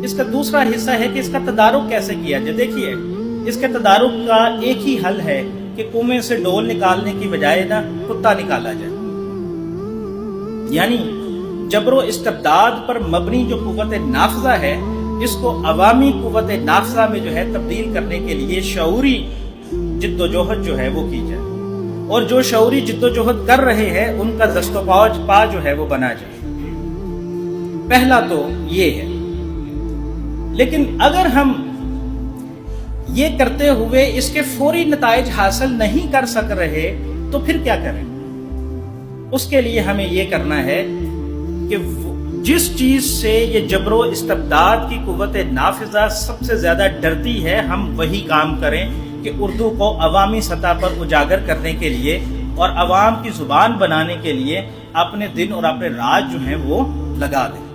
इसका दूसरा हिस्सा है कि इसका तदारुक कैसे किया जाए। देखिए, इसके तदारुक का एक ही हल है कि कुएं से डोल निकालने की बजाय ना कुत्ता निकाला जाए। यानी जबरो इस्तिबदाद पर मबनी जो कुव्वत नाफिजा है, इसको अवामी कुव्वत नाफिजा में जो है तब्दील करने के लिए शऊरी जिद्दोजहद जो है वो की जाए, और जो शऊरी जिद्दोजहद कर रहे हैं उनका दस्तोपा जो है वो बना जाए। पहला तो ये है। लेकिन अगर हम ये करते हुए इसके फौरी नताइज हासिल नहीं कर सक रहे तो फिर क्या करें? उसके लिए हमें ये करना है कि जिस चीज से ये जबरो इस्तिबदाद की कुव्वत नाफिजा सबसे ज्यादा डरती है, हम वही काम करें कि उर्दू को अवामी सतह पर उजागर करने के लिए और अवाम की जुबान बनाने के लिए अपने दिन और अपने रात जो है वो लगा दें।